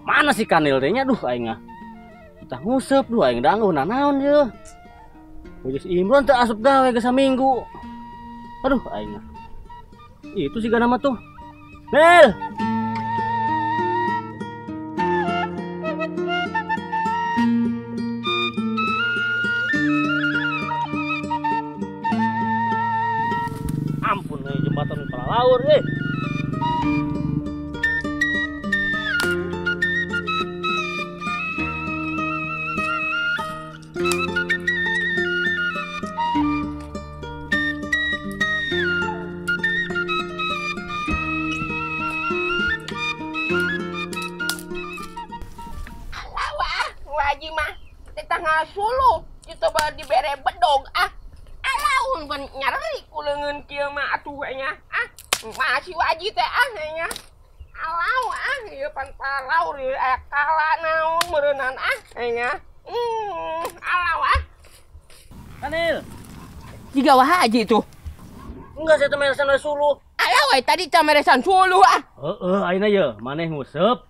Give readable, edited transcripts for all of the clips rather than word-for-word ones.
Mana si Kanil teh nya? Duh aing ah. Tah nguseup duh aing dangeuh nanaon ye. Ujus Imron teh asup gawe ge saminggu. Aduh aing ah. Itu sih nama tuh. Nel. Ampun nih jembatan di Palalaur eh. Haji mah di tanggal 10 itu baru dibere bedog alaun ban nyari kuleungeun kieu mah atuh nya masih waji teh nya alau ieu pan palaur ieu aya kala naon meureunan nya alau Kanil. Jiga wah haji tuh Enggak saya temeresan we suluh. alau tadi tameresan 10 Heeh, ayeuna ye maneh nguseup.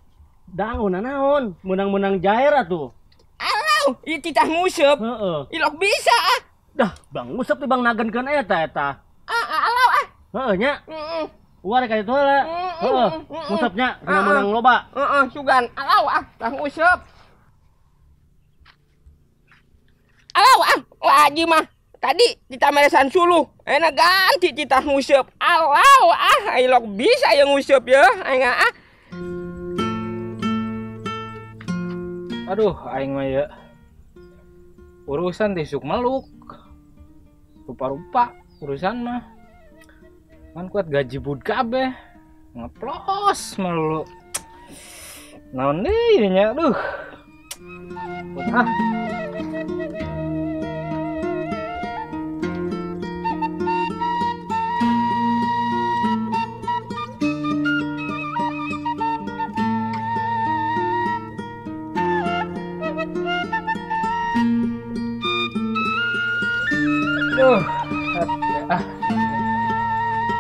Dangun nanaon, menang-menang jair atuh. alau ieu titah nguseup Heeh. ilok bisa Dah, Bang nguseup ti Bang nagenkeun eta. alau Heeh nya. Uar ka ditu heula. Heeh, ngusupnya menang loba. sugan alau tah nguseup alau waji mah tadi kita meresan suluh enak ganti kita nguseup alau ilok bisa yang nguseup ya aing Aduh, aing mah ya urusan tisuk meluk, rupa-rupa urusan mah, kan kuat gaji bud kabeh, ngeplos melu, naon deui nya, aduh,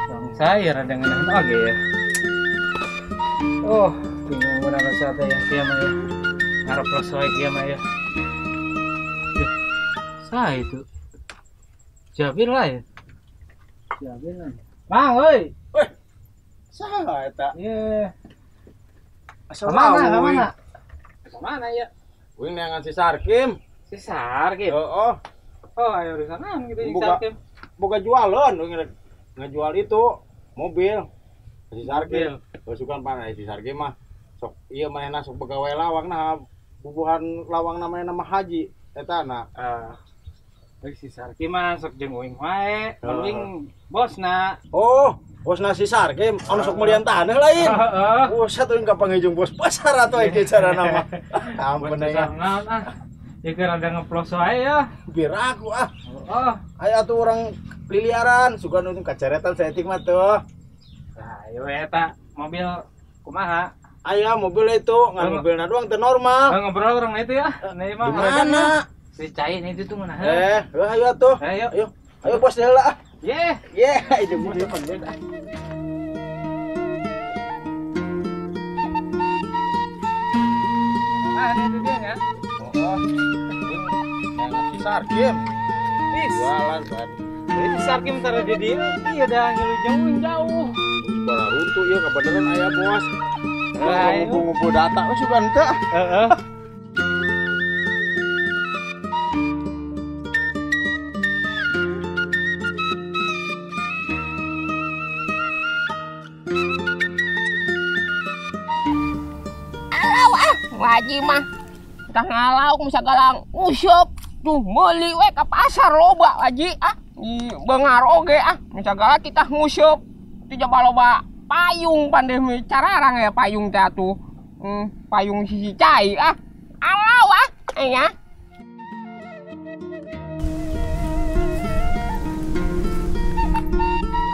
bang saya rada ngenahin lagi ya. Bingung benar rasa teh yang kieu mah ya. Ngarep los wae kieu mah ya. Saha itu? Jabir lah ya. Jabir lah. Bang, euy. Weh. Saha eta? Ye. Assalamualaikum. Mana? Kemana ya? Wing neangan si Sarkim. Si Sarkim. Oh, Ayo urusan naon gitu si Buka. Sarkim. boga jualan ngejual itu mobil. Si Sarkim. Basukan panai si Sarkim mah. Sok ieu manehna sok pegawai lawang nah bubuhan lawang namanya nama Haji eta na. Si Sarkim mah sok jeung uing wae, mending bosna. Oh, bosna si Sarkim anu sok mulian taneuh lain. Satu yang kapangijung bos pasar atuh ieu cara nama. Ampun ya. Ya keur ada ngeplos wae ya. Bir aku Aya atuh orang liliaran suka nunjuk kaceretan setting mah tuh. Nah, yo eta mobil kumaha? Aya mobil itu ngan mobilna doang teu normal. Ngobrol orang itu ya. Nih mah Mana? si Cain itu tuh mana? Ayo atuh. Ayo. Ayo bos heula. Ye. Itu bos depan dia. Ini dia ya. Yang si Sarkim. Jualan kan. Ini Sarkim taruh di dia. Iya dah jauh. Bara runtuh ya kebenaran aya bos. Ayo. Ngumpul data wes juga henteu. waji mah tah ngalauk misagalang useup tuh meuli we ka pasar loba waji di beungar oge misagala kita nguseup teu coba loba payung pandeh cararang ya payung teh atuh payung sisi cai alau nya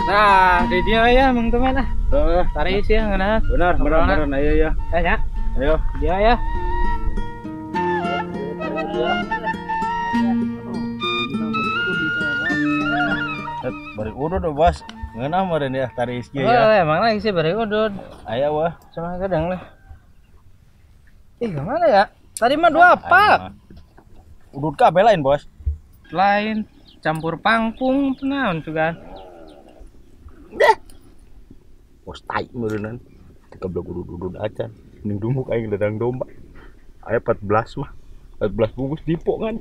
Nah, di dia ya, Mang Teman tarik sih ngana. Benar, ayo ya. Ya. Ayo. Dia ya. Bari udud bos. Ngeunah meureun ya tarik ieu Oh, ya. emang lagi sih bari udud. Aya wah. Sama kadang lah. Gimana ya? Tadi mah 2 pak. Udut kabeh lain, Bos. Lain campur pangkung naon juga. Bos tai meureunnan. Keblok udut acan. Ning dumuk aing dadang domba. Aya 14 mah. 14 bungkus dipo kan.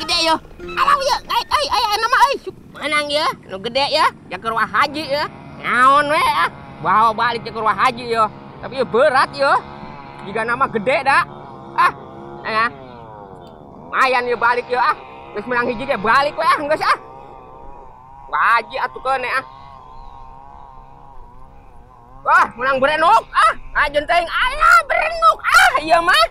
Gede yo. Alau ya, ay nama ay. Menang ya, nu gede ya. Jak ke rumah haji ya. Naon we ah. Bawa balik ke rumah haji yo. Tapi ya berat yo. Jika nama gede dah. Ah. Ya. Mayan ya balik yo ah. Geus menang hiji ge balik we ah, geus ah. Haji atuh kene ah. Wah, menang berenuk ah. Ajeun teuing aya berenuk ah, ieu mah.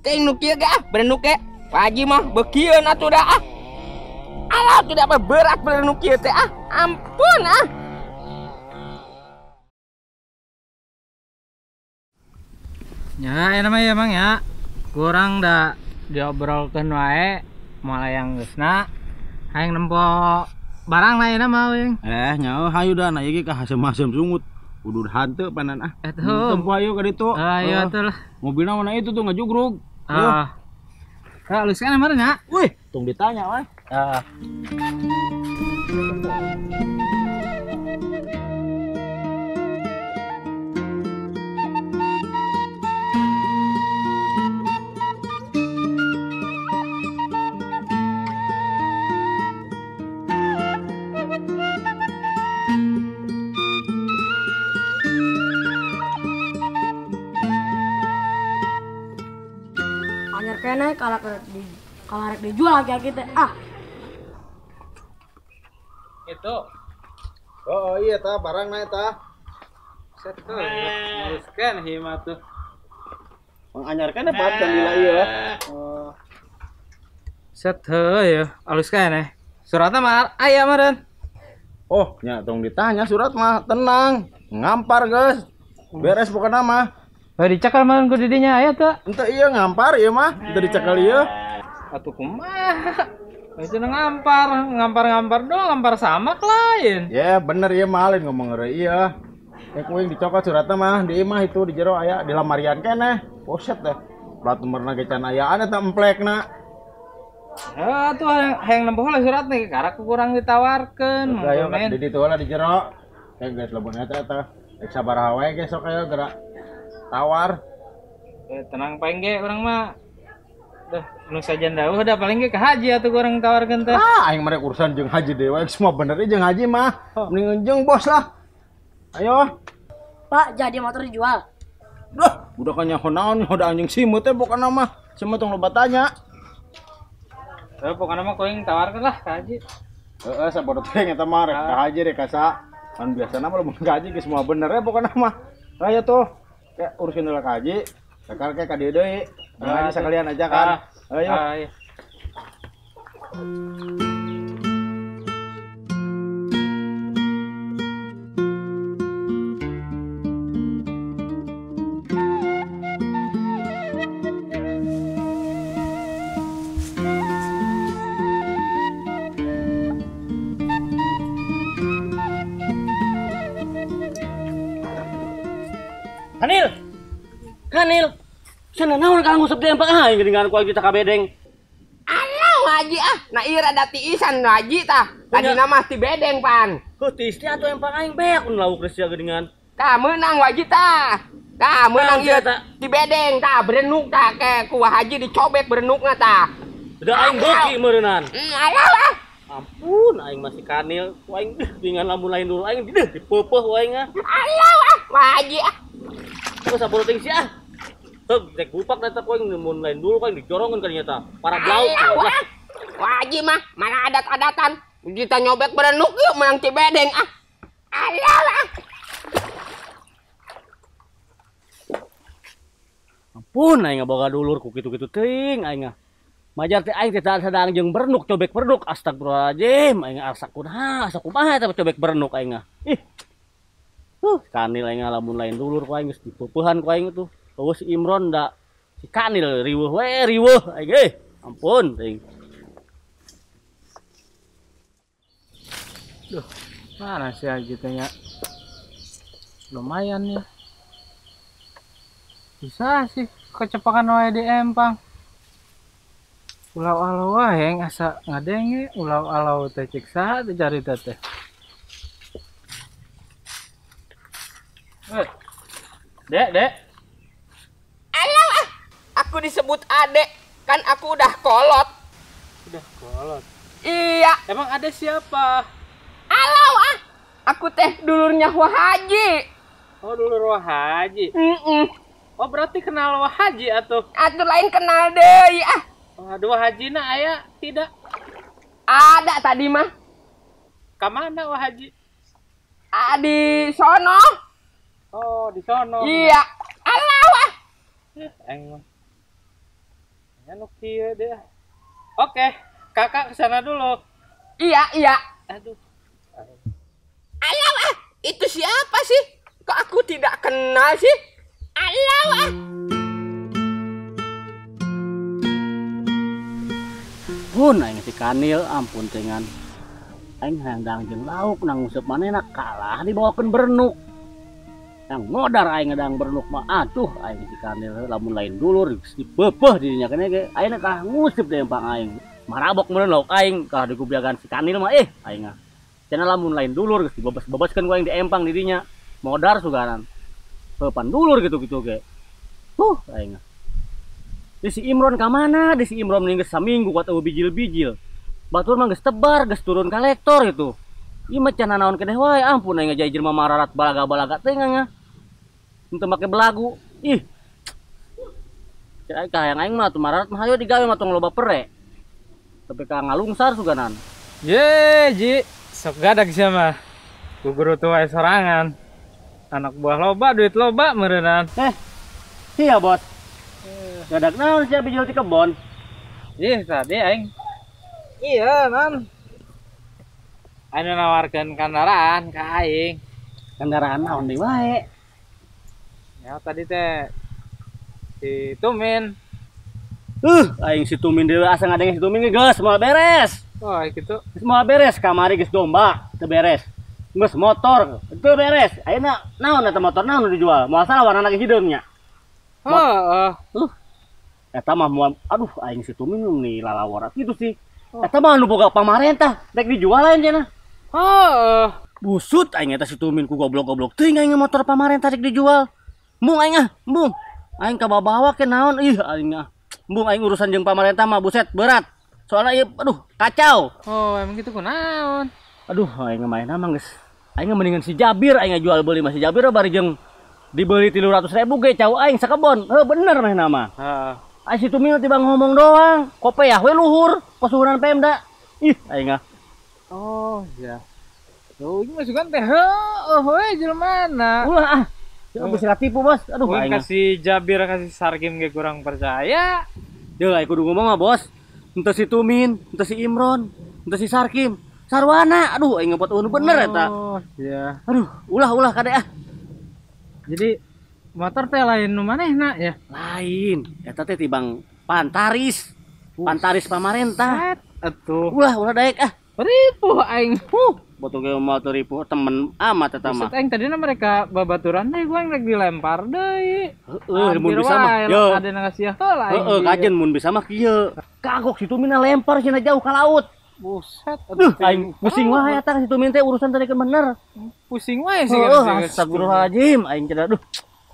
Ting nu kieu ge ah, berenuk ge. Pak Haji mah beukieun atuh da ah. Alah tidak berat berenuk kieu teh ah. Ampun ah. Ya, namanya emang ya. Kurang dah diobrolkeun wae malah yang geusna. Hayang nempo barang lain mah wing. Nyaho hayu da na ieu ge ka hasem-hasem sungut. Udud hanteu panan ah. Tempo ayo ka ditu. Ayo atuh lah. Mobilna mana itu tuh ngajugrug. Halus kan kemarin ya? Wih, tong ditanya wah. Anyar kene kalau rek dijual lagi teh ah. Itu. Oh iya tah barang na eta. Set tuh. Haluskan hima tuh. Manganyarkan dapat dan lila ieu. Set ya, haluskan Suratnya mah aya meureun. Oh, nya tong ditanya surat mah tenang. Ngampar geus. Beres pokona mah. Dicekal mah ku didinya aya teh. Ente iya ngampar ieu mah, teu dicekel ieu. Atuh kumaha? Itu ngampar doang, ngampar samak lain. Ya bener ieu mah lain ngomong heureuy iya. Kuing dicokot suratna mah di imah itu di jero aya di lamarian keneh. Poset teh. Plat nomorna ge can ayaan eta emplekna. Tuh hayang nempuh lah suratna karak kurang ditawarkeun. Ayo di ditu lah di jero. Geus lebon eta Rek sabaraha wae ge sok aya gerak tawar. Tenang paling ge urang mah. Duh, nu sajan dawuh da paling ge ka haji atuh urang tawarkeun teh. Aing mah rek urusan jeung haji dewe semua bener jeung haji mah. Mending jeung bos lah. Ayo. Pak, jadi motor dijual. Duh, udah kanya naon udah anjing simut teh pokona mah. Semua tong loba tanya. Pokona mah koing tawarkeun lah ka haji. Heeh, sabodo teh eta mah rek ka haji rek ka sa. Kan biasana mah lamun ka haji ge semua bener ya pokona mah. Aya tuh. Kayak urusin dulu ka haji. Sekar kayak ka dieu deui. Ngaji sekalian aja kan. Ayo. Kanil. Sana naon ka ngusep deui empang aing dengan ku kita kabedeng. Alah haji ah, na ieu rada tiisan haji tah. Tadina mah ti bedeng pan. Heuh teh atuh empang aing beak mun lauk geus jaga dengan. Tah meunang haji tah. Tah meunang ieu ti bedeng tah berenuk tah ke ku haji dicobek berenukna tah. Da aing beuki meureunan. Alah lah. Ampun aing masih kanil. Ku aing dengan lamun lain dulu aing dipeupeuh ku aing ah. Alah ah, haji ah. Terus sabodo teh sia. Tuh, rek bupak eta ku aing mun lain dulu ku aing dicorongkeun ka dinya tah. Para blauk. Haji mah mana adat-adatan. Kita nyobek berenuk yuk menang ti bedeng ah. Alah lah. Ampun aing boga dulur ku kitu-kitu teuing aing. Majar teh aing teh sadang jeung bernuk cobek bernuk. Astagfirullahaladzim aing asa kumaha eta cobek bernuk aing. Ih. Kanil aing lamun lain dulur ku aing geus dipeupehan ku aing tuh. Eueuh si Imron da si Kanil riweuh we riweuh aing ampun teuing. Duh, mana sih gitu ya? Lumayan ya. Bisa sih kecepakan wae di empang. Ulau-alau wae asa ngadenge ulau-alau teh cek saha teh carita teh. Dek. Alah ah, aku disebut adek, kan aku udah kolot. Udah kolot. Iya. Emang ada siapa? Alau ah, aku teh dulurnya Wah Haji. Oh, dulur Wah Haji. Oh, berarti kenal Wah Haji atuh. Atuh lain kenal deui ah. Waduh, Wah Hajina aya tidak? Ada tadi mah. Kamana Wah Haji? Di sono. Oh, di sono. Iya. Alau ah. Aing mah. Anu kieu deh. Oke, kakak kesana dulu. Iya. Aduh. Alau ah, itu siapa sih? Kok aku tidak kenal sih? Alau ah. Pun aing si Kanil ampun tengan. Aing handang jeung lauk nang nguseup manehna kalah dibawakeun bernuk. Yang modar aing ngedang bernuk mah atuh aing si Kanil lamun lain dulur dipeupeeh dirinya keneh ge ayeuna kalah nguseup deh empang aing. Marabok meureun lauk aing kalah digubyagan si Kanil mah aing. Cenah lamun lain dulur geus dibebas-bebaskeun ku aing di empang dirinya. Modar sugaran. Peupan dulur gitu-gitu ge. Aing. Di si Imron ka mana? Di si Imron geus saminggu kuat eueuh bijil-bijil. Batur mah geus tebar, geus turun kolektor itu. Ieu mah can naon keneh wae ampun aing ngajai jelema mararat balaga-balaga teh nya. Henteu make belagu. Ih. Cai kahayang aing mah tuh mararat mah hayo digawe mah tong loba pere. Tapi ka ngalungsar suganan. Ye, Ji. Sok gadag sia mah. Ku guru tua sorangan. Anak buah loba, duit loba meureunan. Iya, Bos. Gadak naon sia bijil ti kebon? Ih, tadi aing. Iya, non. Anu nawarkeun kendaraan ka aing. Kendaraan naon deui wae? Ya tadi teh si Tumin. Aing si Tumin deui asa ngadenge si Tumin geus moal beres. Oh, gitu. Geus moal beres kamari geus domba, teu beres. Geus motor, teu beres. Ayeuna naon eta motor naon nu dijual? Moal salah warna ge hideung nya. Eta mah moal aduh aing si Tumin nih lalawara kitu sih. Eta mah nu boga pamarentah, rek dijual lain cenah. Busut aing eta si Tumin ku goblok-goblok teuing aing motor pamarentah rek dijual. Embung aing embung. Aing kabawa ke naon ih aing embung aing urusan jeung pamarentah mah buset berat. Soalnya ieu aduh kacau. Oh, emang gitu kunaon? Aduh aing main mah geus. Aing mendingan si Jabir aing jual beli mah si Jabir bari jeung dibeli 300.000 ge cau aing sakebon. Bener mah nama. Heeh. Ai si Tumin tiba ngomong doang. Kopiah we luhur, kosuhuran Pemda. Ih aing Oh, iya. Tuh, ini masukan teh we jelmana. Ulah bisa tipu, Bos. Aduh Aing aing kasih Jabir kasih Sarkim ge kurang percaya. Deul aing kudu ngomong mah, Bos. Henteu si Tumin, henteu si Imron, henteu si Sarkim. Sarwana, aduh aing ngepot bener eta. Oh, iya. Aduh, ulah kade Jadi motor teh lain nu manehna ya? Lain, eta teh tibang pantaris. Pantaris pamarentah. Atuh. Ulah daek Ripuh aing. Boto ge motor ripuh temen amat eta mah. Maksud aing tadina mereka babaturan deui gua lagi dilempar deui. Mun bisa mah. Yo. Ada ngasiah heula aing. Kajen mun bisa mah kieu. Kagok si Tumin lempar cenah jauh ka laut. Buset. Aing pusing wae eta si Tumin teh urusan tadi kan bener. Pusing wae sih. Astagfirullahaladzim aing cenah aduh.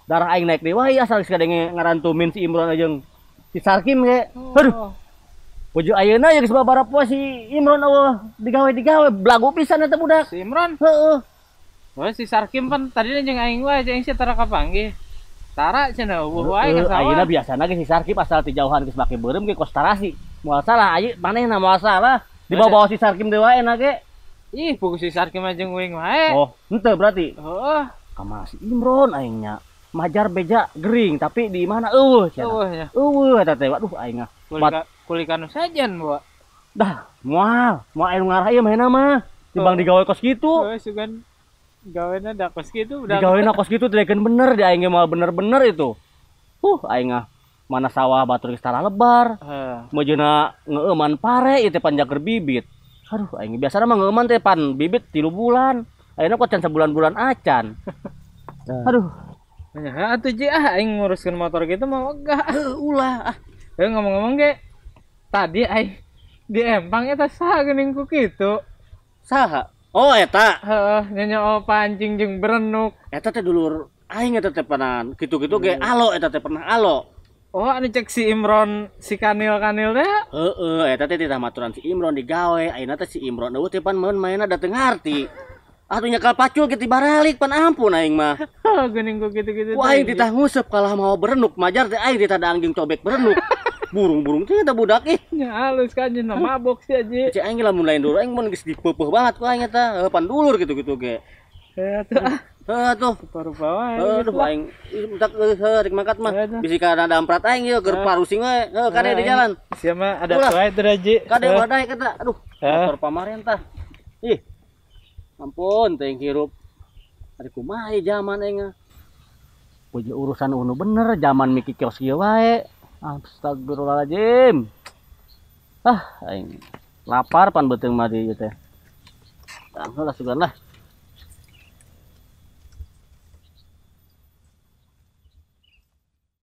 Darah aing naik deui wae asal kadenge ngaran Tumin si Imron jeung si Sarkim ge. Aduh. Puju ayeuna ya geus babara poe si Imron digawe belagu pisan eta budak. Si Imron? Heeh. Oh si Sarkim pan tadi jeung aing wae jeung si tara kapanggih. Tara cenah eueuh wae ka sawah. Ayeuna biasana ge si Sarkim asal ti jauhan geus make beureum ge kostarasi. Moal salah aya manehna moal salah. Dibawa si Sarkim deui wae na ge. Ih, pugu si Sarkim jeung uing wae. Oh, henteu berarti. Heeh. Kamana si Imron aing nya. majar beja gering tapi di mana ya. eta teh waduh aing mah Kulikan sajen buat dah moal anu ngarah ieu mahena mah timbang digawe kos kitu sugan gawena da kos kitu digawena kos kitu teh bener di aing mah bener-bener itu aing mah mana sawah batur geus tara lebar mejeuna ngeuman pare ieu teh pan jager bibit aduh aing biasana mah ngeuman teh pan bibit 3 bulan ayeuna kok can sebulan-bulan acan aduh nya atuh ji aing nguruskeun motor gitu mah enggak ulah ngomong-ngomong ge tadi aing di empang eta saha geuning ku kitu saha oh eta heeh nyonya pancing jeung berenuk eta teh dulur aing eta teh pernah kitu-kitu ge alo eta teh pernah alo oh anu cek si Imron si Kanil teh eta teh titah maturan si Imron digawe ayeuna teh si Imron eueuh teh pan mainna da teu ngarti atuh nyakal pacul kita baralik pan ampun aing mah geuning ku kitu-kitu ku aing titah nguseup kalah mau berenuk majar teh aing titah da anjing cobek berenuk burung-burung teh eta budak nya halus kan nya mabok sih aja cek aing lamun lain dulu aing mun geus dipeupeuk banget ku aing eta pan dulur gitu-gitu ge tuh rupa wae aduh aing entak rek mangkat mah bisi kana damprat aing ieu keur parusing we kade di jalan sia mah ada wae teh Haji kade wadai eta aduh motor pamarentah ih ampun teh hirup ari kumaha zaman aing puji urusan unu bener zaman miki kios ieu wae astagfirullahaladzim aing lapar pan beuteung mah di ieu teh tanggal lah sugan lah